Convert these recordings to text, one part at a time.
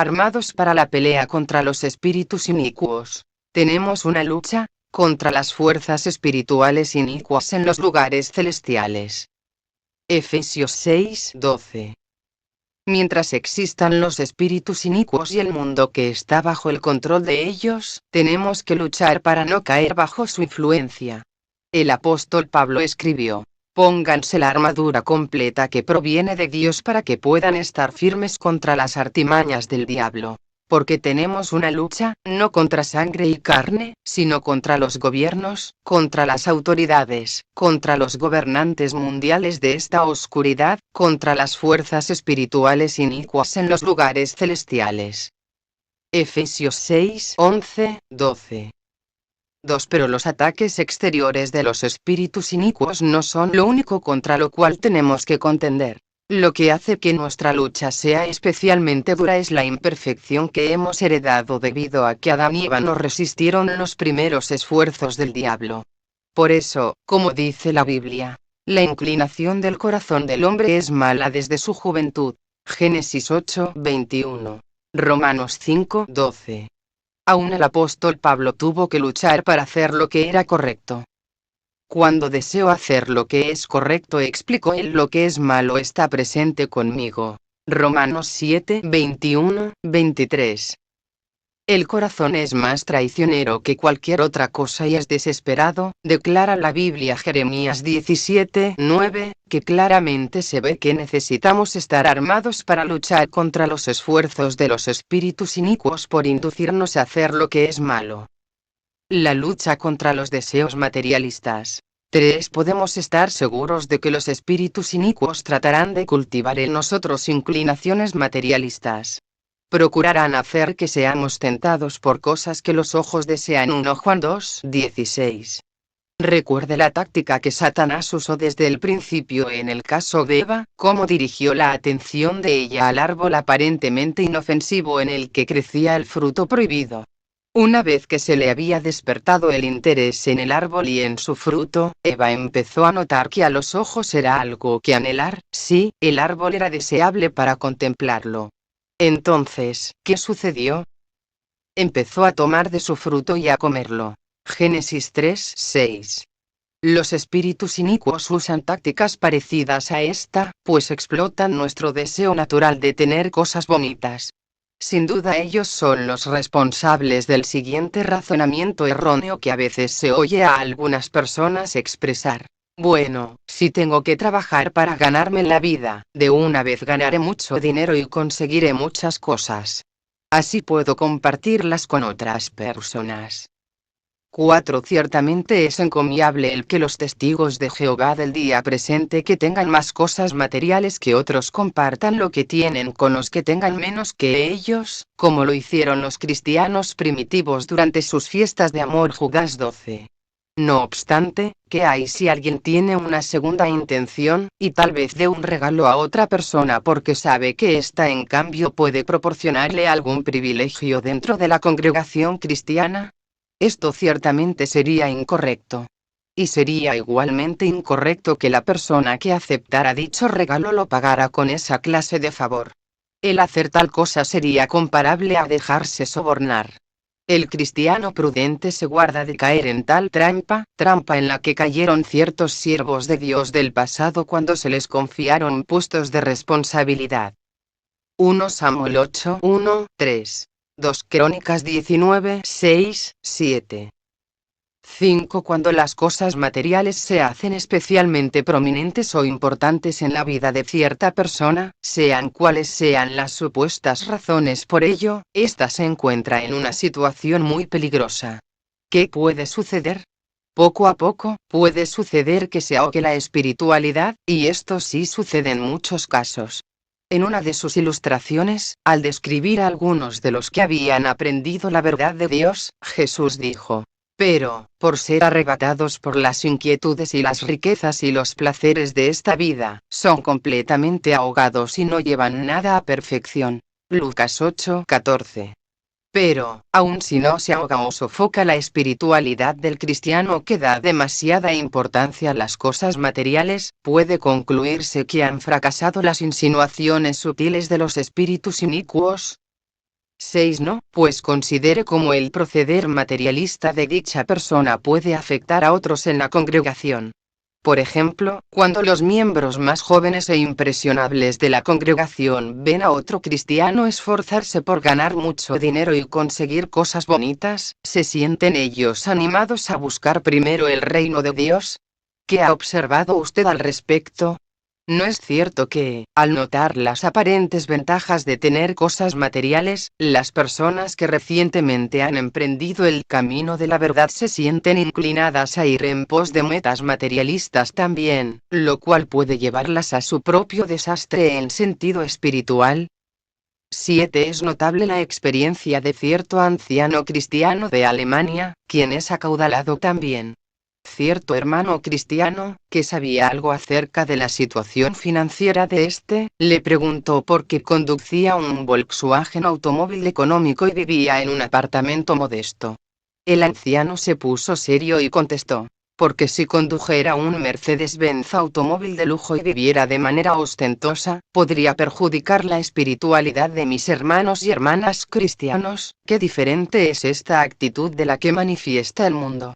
armados para la pelea contra los espíritus inicuos. Tenemos una lucha contra las fuerzas espirituales inicuas en los lugares celestiales. Efesios 6:12. Mientras existan los espíritus inicuos y el mundo que está bajo el control de ellos, tenemos que luchar para no caer bajo su influencia. El apóstol Pablo escribió: pónganse la armadura completa que proviene de Dios para que puedan estar firmes contra las artimañas del diablo. Porque tenemos una lucha, no contra sangre y carne, sino contra los gobiernos, contra las autoridades, contra los gobernantes mundiales de esta oscuridad, contra las fuerzas espirituales inicuas en los lugares celestiales. Efesios 6:11-12. 2. Pero los ataques exteriores de los espíritus inicuos no son lo único contra lo cual tenemos que contender. Lo que hace que nuestra lucha sea especialmente dura es la imperfección que hemos heredado debido a que Adán y Eva no resistieron los primeros esfuerzos del diablo. Por eso, como dice la Biblia, la inclinación del corazón del hombre es mala desde su juventud. Génesis 8:21. Romanos 5:12. Aún el apóstol Pablo tuvo que luchar para hacer lo que era correcto. Cuando deseo hacer lo que es correcto, explicó él, lo que es malo está presente conmigo. Romanos 7:21-23. El corazón es más traicionero que cualquier otra cosa y es desesperado, declara la Biblia. Jeremías 17:9, que claramente se ve que necesitamos estar armados para luchar contra los esfuerzos de los espíritus inicuos por inducirnos a hacer lo que es malo. La lucha contra los deseos materialistas. 3. Podemos estar seguros de que los espíritus inicuos tratarán de cultivar en nosotros inclinaciones materialistas. Procurarán hacer que seamos tentados por cosas que los ojos desean. 1 Juan 2:16. Recuerde la táctica que Satanás usó desde el principio en el caso de Eva, cómo dirigió la atención de ella al árbol aparentemente inofensivo en el que crecía el fruto prohibido. Una vez que se le había despertado el interés en el árbol y en su fruto, Eva empezó a notar que a los ojos era algo que anhelar. Sí, el árbol era deseable para contemplarlo. Entonces, ¿qué sucedió? Empezó a tomar de su fruto y a comerlo. Génesis 3:6. Los espíritus inicuos usan tácticas parecidas a esta, pues explotan nuestro deseo natural de tener cosas bonitas. Sin duda ellos son los responsables del siguiente razonamiento erróneo que a veces se oye a algunas personas expresar: bueno, si tengo que trabajar para ganarme la vida, de una vez ganaré mucho dinero y conseguiré muchas cosas. Así puedo compartirlas con otras personas. 4. Ciertamente es encomiable el que los testigos de Jehová del día presente que tengan más cosas materiales que otros compartan lo que tienen con los que tengan menos que ellos, como lo hicieron los cristianos primitivos durante sus fiestas de amor. Judas 12. No obstante, ¿qué hay si alguien tiene una segunda intención, y tal vez dé un regalo a otra persona porque sabe que ésta en cambio puede proporcionarle algún privilegio dentro de la congregación cristiana? Esto ciertamente sería incorrecto. Y sería igualmente incorrecto que la persona que aceptara dicho regalo lo pagara con esa clase de favor. El hacer tal cosa sería comparable a dejarse sobornar. El cristiano prudente se guarda de caer en tal trampa en la que cayeron ciertos siervos de Dios del pasado cuando se les confiaron puestos de responsabilidad. 1 Samuel 8:1-3. 2 Crónicas 19:6-7. 5. Cuando las cosas materiales se hacen especialmente prominentes o importantes en la vida de cierta persona, sean cuales sean las supuestas razones por ello, ésta se encuentra en una situación muy peligrosa. ¿Qué puede suceder? Poco a poco, puede suceder que se ahogue la espiritualidad, y esto sí sucede en muchos casos. En una de sus ilustraciones, al describir a algunos de los que habían aprendido la verdad de Dios, Jesús dijo: pero, por ser arrebatados por las inquietudes y las riquezas y los placeres de esta vida, son completamente ahogados y no llevan nada a perfección. Lucas 8:14. Pero, aun si no se ahoga o sofoca la espiritualidad del cristiano que da demasiada importancia a las cosas materiales, puede concluirse que han fracasado las insinuaciones sutiles de los espíritus inicuos. 6 no, pues considere cómo el proceder materialista de dicha persona puede afectar a otros en la congregación. Por ejemplo, cuando los miembros más jóvenes e impresionables de la congregación ven a otro cristiano esforzarse por ganar mucho dinero y conseguir cosas bonitas, ¿se sienten ellos animados a buscar primero el reino de Dios? ¿Qué ha observado usted al respecto? ¿No es cierto que, al notar las aparentes ventajas de tener cosas materiales, las personas que recientemente han emprendido el camino de la verdad se sienten inclinadas a ir en pos de metas materialistas también, lo cual puede llevarlas a su propio desastre en sentido espiritual? 7 Es notable la experiencia de cierto anciano cristiano de Alemania, quien es acaudalado también. Cierto hermano cristiano, que sabía algo acerca de la situación financiera de este, le preguntó por qué conducía un Volkswagen automóvil económico y vivía en un apartamento modesto. El anciano se puso serio y contestó: porque si condujera un Mercedes-Benz automóvil de lujo y viviera de manera ostentosa, podría perjudicar la espiritualidad de mis hermanos y hermanas cristianos. Qué diferente es esta actitud de la que manifiesta el mundo.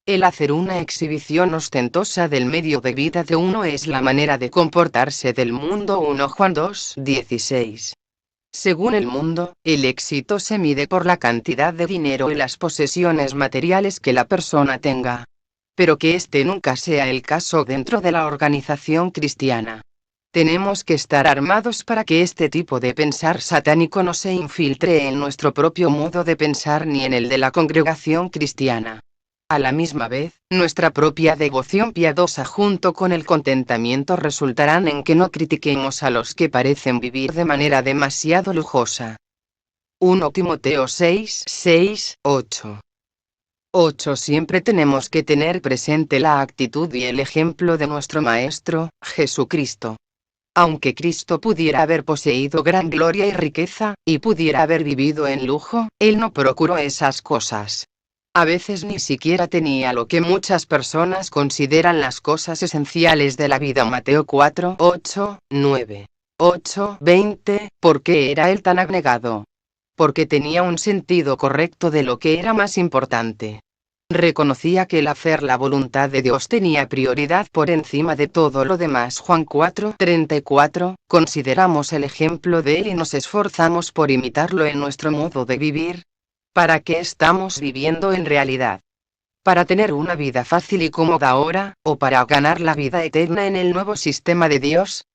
El hacer una exhibición ostentosa del medio de vida de uno es la manera de comportarse del mundo. 1 Juan 2:16. Según el mundo, el éxito se mide por la cantidad de dinero y las posesiones materiales que la persona tenga. Pero que este nunca sea el caso dentro de la organización cristiana. Tenemos que estar armados para que este tipo de pensar satánico no se infiltre en nuestro propio modo de pensar ni en el de la congregación cristiana. A la misma vez, nuestra propia devoción piadosa junto con el contentamiento resultarán en que no critiquemos a los que parecen vivir de manera demasiado lujosa. 1 Timoteo 6:8. 8 Siempre tenemos que tener presente la actitud y el ejemplo de nuestro Maestro, Jesucristo. Aunque Cristo pudiera haber poseído gran gloria y riqueza, y pudiera haber vivido en lujo, Él no procuró esas cosas. A veces ni siquiera tenía lo que muchas personas consideran las cosas esenciales de la vida. Mateo 4:8, 9, 8:20. ¿Por qué era él tan abnegado? Porque tenía un sentido correcto de lo que era más importante. Reconocía que el hacer la voluntad de Dios tenía prioridad por encima de todo lo demás. Juan 4:34. Consideramos el ejemplo de él y nos esforzamos por imitarlo en nuestro modo de vivir. ¿Para qué estamos viviendo en realidad? ¿Para tener una vida fácil y cómoda ahora, o para ganar la vida eterna en el nuevo sistema de Dios?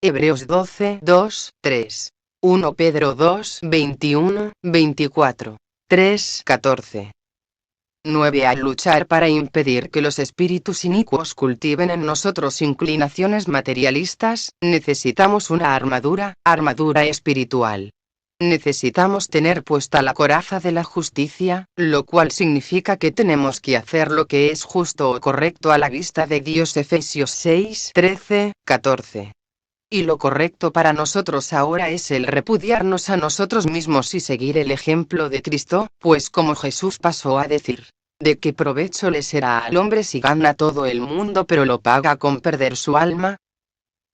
Hebreos 12:2, 3. 1 Pedro 2:21, 24. 3:14. 9 Al luchar para impedir que los espíritus inicuos cultiven en nosotros inclinaciones materialistas, necesitamos una armadura espiritual. Necesitamos tener puesta la coraza de la justicia, lo cual significa que tenemos que hacer lo que es justo o correcto a la vista de Dios. Efesios 6:13, 14. Y lo correcto para nosotros ahora es el repudiarnos a nosotros mismos y seguir el ejemplo de Cristo, pues como Jesús pasó a decir: ¿de qué provecho le será al hombre si gana todo el mundo pero lo paga con perder su alma?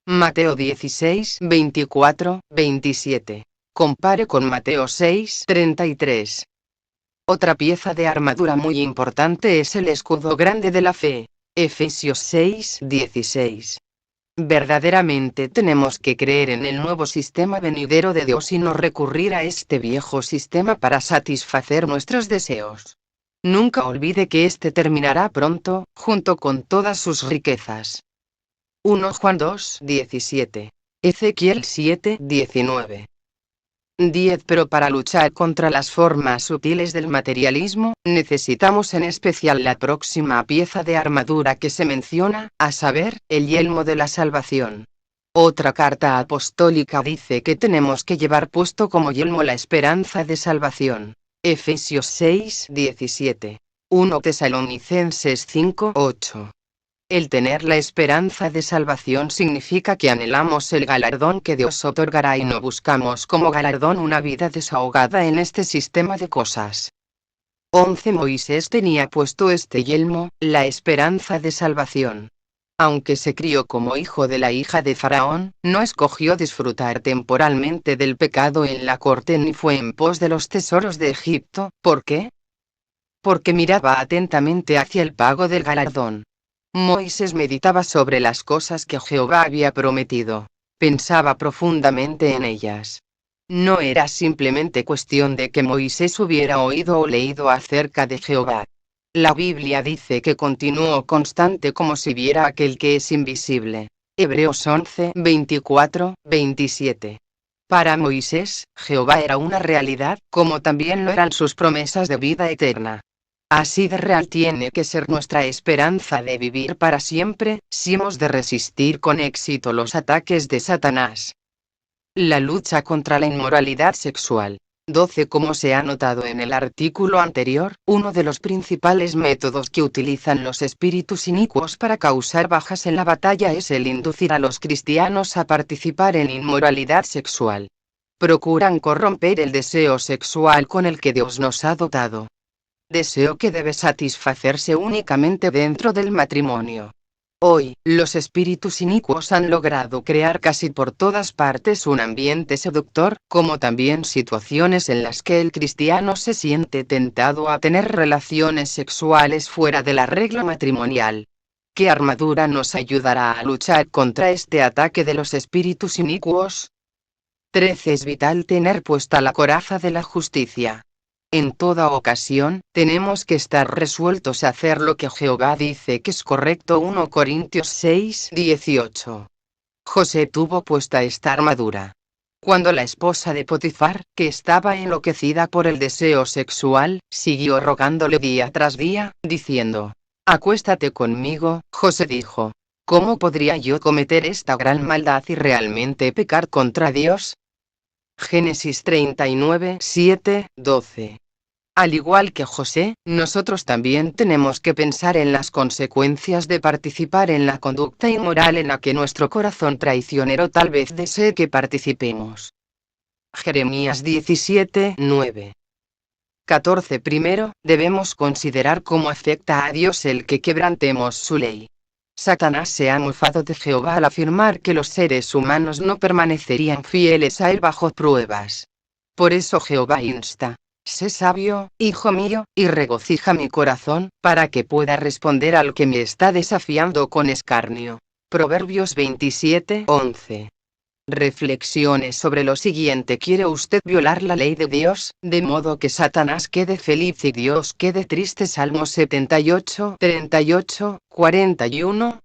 Mateo 16:24, 27. Compare con Mateo 6:33. Otra pieza de armadura muy importante es el escudo grande de la fe. Efesios 6:16. Verdaderamente tenemos que creer en el nuevo sistema venidero de Dios y no recurrir a este viejo sistema para satisfacer nuestros deseos. Nunca olvide que este terminará pronto, junto con todas sus riquezas. 1 Juan 2:17. Ezequiel 7:19. 10 Pero para luchar contra las formas sutiles del materialismo, necesitamos en especial la próxima pieza de armadura que se menciona, a saber, el yelmo de la salvación. Otra carta apostólica dice que tenemos que llevar puesto como yelmo la esperanza de salvación. Efesios 6:17. 1 Tesalonicenses 5:8. El tener la esperanza de salvación significa que anhelamos el galardón que Dios otorgará y no buscamos como galardón una vida desahogada en este sistema de cosas. 11 Moisés tenía puesto este yelmo, la esperanza de salvación. Aunque se crió como hijo de la hija de Faraón, no escogió disfrutar temporalmente del pecado en la corte ni fue en pos de los tesoros de Egipto. ¿Por qué? Porque miraba atentamente hacia el pago del galardón. Moisés meditaba sobre las cosas que Jehová había prometido. Pensaba profundamente en ellas. No era simplemente cuestión de que Moisés hubiera oído o leído acerca de Jehová. La Biblia dice que continuó constante como si viera aquel que es invisible. Hebreos 11, 24, 27. Para Moisés, Jehová era una realidad, como también lo eran sus promesas de vida eterna. Así de real tiene que ser nuestra esperanza de vivir para siempre, si hemos de resistir con éxito los ataques de Satanás. La lucha contra la inmoralidad sexual. 12. Como se ha notado en el artículo anterior, uno de los principales métodos que utilizan los espíritus inicuos para causar bajas en la batalla es el inducir a los cristianos a participar en inmoralidad sexual. Procuran corromper el deseo sexual con el que Dios nos ha dotado. Deseo que debe satisfacerse únicamente dentro del matrimonio. Hoy, los espíritus inicuos han logrado crear casi por todas partes un ambiente seductor, como también situaciones en las que el cristiano se siente tentado a tener relaciones sexuales fuera de la regla matrimonial. ¿Qué armadura nos ayudará a luchar contra este ataque de los espíritus inicuos? 13. Es vital tener puesta la coraza de la justicia. En toda ocasión, tenemos que estar resueltos a hacer lo que Jehová dice que es correcto. 1 Corintios 6, 18. José tuvo puesta esta armadura. Cuando la esposa de Potifar, que estaba enloquecida por el deseo sexual, siguió rogándole día tras día, diciendo: acuéstate conmigo, José dijo: ¿cómo podría yo cometer esta gran maldad y realmente pecar contra Dios? Génesis 39, 7, 12. Al igual que José, nosotros también tenemos que pensar en las consecuencias de participar en la conducta inmoral en la que nuestro corazón traicionero tal vez desee que participemos. Jeremías 17, 9. 14. Primero, debemos considerar cómo afecta a Dios el que quebrantemos su ley. Satanás se ha mofado de Jehová al afirmar que los seres humanos no permanecerían fieles a él bajo pruebas. Por eso Jehová insta: sé sabio, hijo mío, y regocija mi corazón, para que pueda responder al que me está desafiando con escarnio. Proverbios 27, 11. Reflexiones sobre lo siguiente. ¿Quiere usted violar la ley de Dios, de modo que Satanás quede feliz y Dios quede triste? Salmo 78, 38, 41.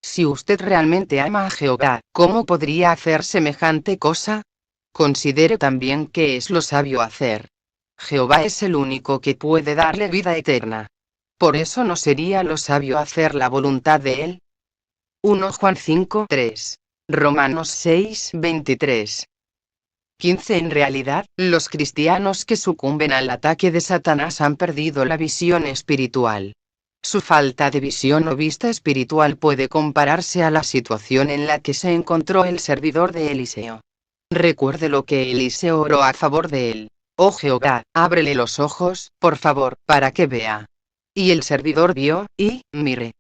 Si usted realmente ama a Jehová, ¿cómo podría hacer semejante cosa? Considere también qué es lo sabio hacer. Jehová es el único que puede darle vida eterna. Por eso no sería lo sabio hacer la voluntad de él. 1 Juan 5, 3. Romanos 6, 23. 15. En realidad, los cristianos que sucumben al ataque de Satanás han perdido la visión espiritual. Su falta de visión o vista espiritual puede compararse a la situación en la que se encontró el servidor de Eliseo. Recuerde lo que Eliseo oró a favor de él: oh Jehová, ábrele los ojos, por favor, para que vea. Y el servidor vio, y, mire,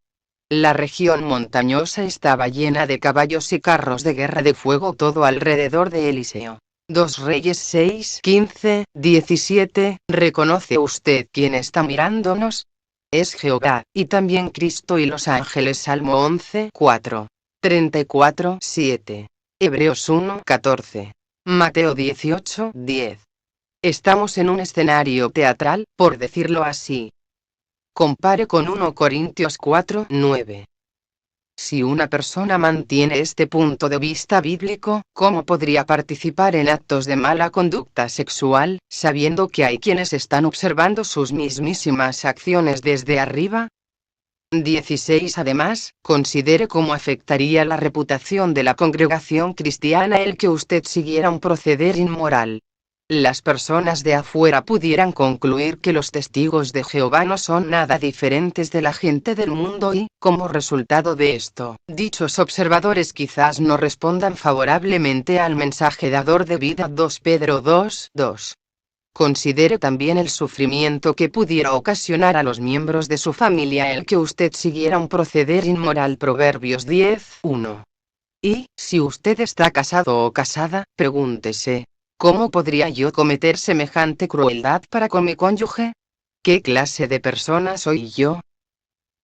la región montañosa estaba llena de caballos y carros de guerra de fuego todo alrededor de Eliseo. 2 Reyes 6, 15, 17. ¿Reconoce usted quién está mirándonos? Es Jehová, y también Cristo y los ángeles. Salmo 11, 4. 34, 7. Hebreos 1, 14. Mateo 18, 10. Estamos en un escenario teatral, por decirlo así. Compare con 1 Corintios 4, 9. Si una persona mantiene este punto de vista bíblico, ¿cómo podría participar en actos de mala conducta sexual, sabiendo que hay quienes están observando sus mismísimas acciones desde arriba? 16. Además, considere cómo afectaría la reputación de la congregación cristiana el que usted siguiera un proceder inmoral. Las personas de afuera pudieran concluir que los testigos de Jehová no son nada diferentes de la gente del mundo y, como resultado de esto, dichos observadores quizás no respondan favorablemente al mensaje dador de vida. 2 Pedro 2, 2. Considere también el sufrimiento que pudiera ocasionar a los miembros de su familia el que usted siguiera un proceder inmoral. Proverbios 10:1. Y, si usted está casado o casada, pregúntese, ¿cómo podría yo cometer semejante crueldad para con mi cónyuge? ¿Qué clase de persona soy yo?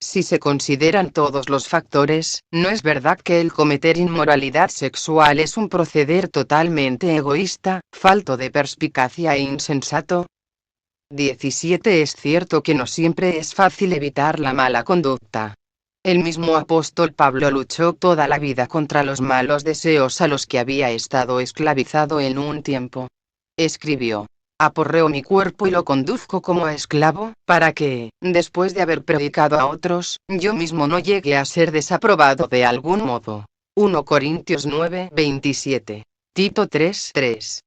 Si se consideran todos los factores, no es verdad que el cometer inmoralidad sexual es un proceder totalmente egoísta, falto de perspicacia e insensato. 17. Es cierto que no siempre es fácil evitar la mala conducta. El mismo apóstol Pablo luchó toda la vida contra los malos deseos a los que había estado esclavizado en un tiempo. Escribió: aporreo mi cuerpo y lo conduzco como a esclavo, para que, después de haber predicado a otros, yo mismo no llegue a ser desaprobado de algún modo. 1 Corintios 9:27. Tito 3:3.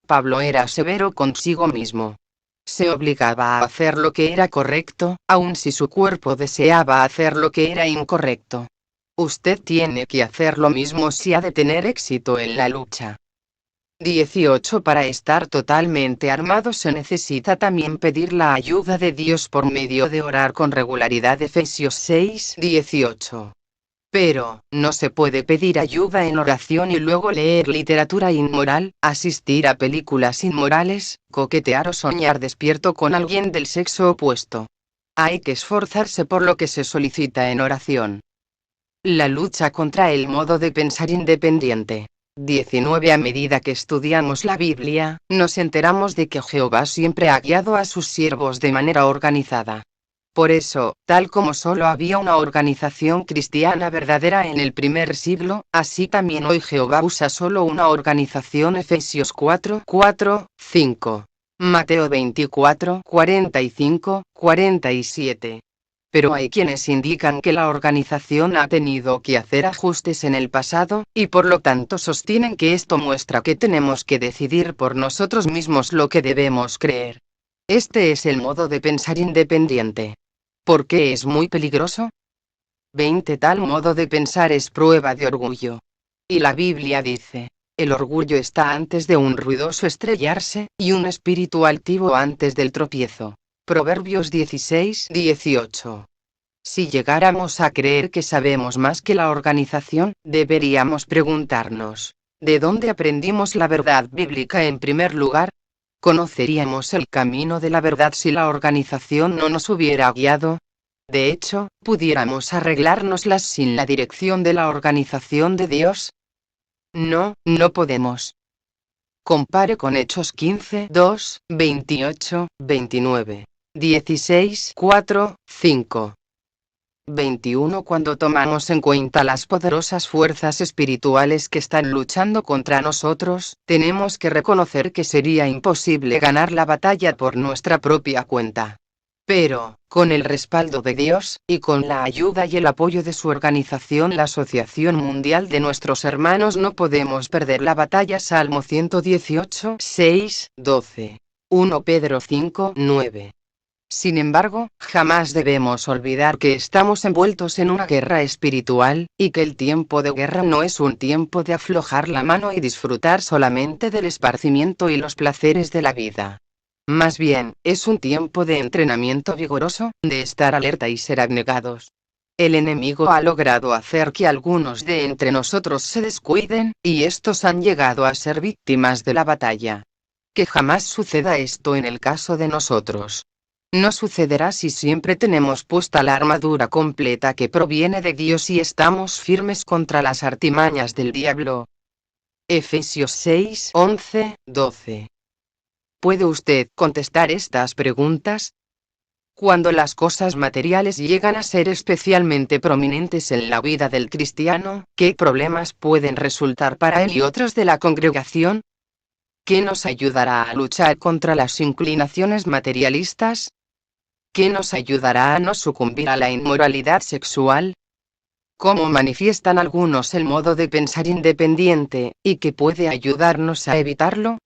Pablo era severo consigo mismo. Se obligaba a hacer lo que era correcto, aun si su cuerpo deseaba hacer lo que era incorrecto. Usted tiene que hacer lo mismo si ha de tener éxito en la lucha. 18. Para estar totalmente armado se necesita también pedir la ayuda de Dios por medio de orar con regularidad. Efesios 6:18. Pero, no se puede pedir ayuda en oración y luego leer literatura inmoral, asistir a películas inmorales, coquetear o soñar despierto con alguien del sexo opuesto. Hay que esforzarse por lo que se solicita en oración. La lucha contra el modo de pensar independiente. 19. A medida que estudiamos la Biblia, nos enteramos de que Jehová siempre ha guiado a sus siervos de manera organizada. Por eso, tal como solo había una organización cristiana verdadera en el primer siglo, así también hoy Jehová usa solo una organización. Efesios 4:4-5. Mateo 24:45-47. Pero hay quienes indican que la organización ha tenido que hacer ajustes en el pasado, y por lo tanto sostienen que esto muestra que tenemos que decidir por nosotros mismos lo que debemos creer. Este es el modo de pensar independiente. ¿Por qué es muy peligroso? 20. Tal modo de pensar es prueba de orgullo. Y la Biblia dice: el orgullo está antes de un ruidoso estrellarse, y un espíritu altivo antes del tropiezo. Proverbios 16:18. Si llegáramos a creer que sabemos más que la organización, deberíamos preguntarnos: ¿de dónde aprendimos la verdad bíblica en primer lugar? ¿Conoceríamos el camino de la verdad si la organización no nos hubiera guiado? De hecho, ¿pudiéramos arreglárnoslas sin la dirección de la organización de Dios? No, no podemos. Compare con Hechos 15:2, 28, 29. 16:4-5. 21. Cuando tomamos en cuenta las poderosas fuerzas espirituales que están luchando contra nosotros, tenemos que reconocer que sería imposible ganar la batalla por nuestra propia cuenta. Pero, con el respaldo de Dios, y con la ayuda y el apoyo de su organización, la Asociación Mundial de Nuestros Hermanos, no podemos perder la batalla. Salmo 118:6-12. 1 Pedro 5:9. Sin embargo, jamás debemos olvidar que estamos envueltos en una guerra espiritual, y que el tiempo de guerra no es un tiempo de aflojar la mano y disfrutar solamente del esparcimiento y los placeres de la vida. Más bien, es un tiempo de entrenamiento vigoroso, de estar alerta y ser abnegados. El enemigo ha logrado hacer que algunos de entre nosotros se descuiden, y estos han llegado a ser víctimas de la batalla. Que jamás suceda esto en el caso de nosotros. No sucederá si siempre tenemos puesta la armadura completa que proviene de Dios y estamos firmes contra las artimañas del diablo. Efesios 6:11-12. ¿Puede usted contestar estas preguntas? Cuando las cosas materiales llegan a ser especialmente prominentes en la vida del cristiano, ¿qué problemas pueden resultar para él y otros de la congregación? ¿Qué nos ayudará a luchar contra las inclinaciones materialistas? ¿Qué nos ayudará a no sucumbir a la inmoralidad sexual? ¿Cómo manifiestan algunos el modo de pensar independiente, y qué puede ayudarnos a evitarlo?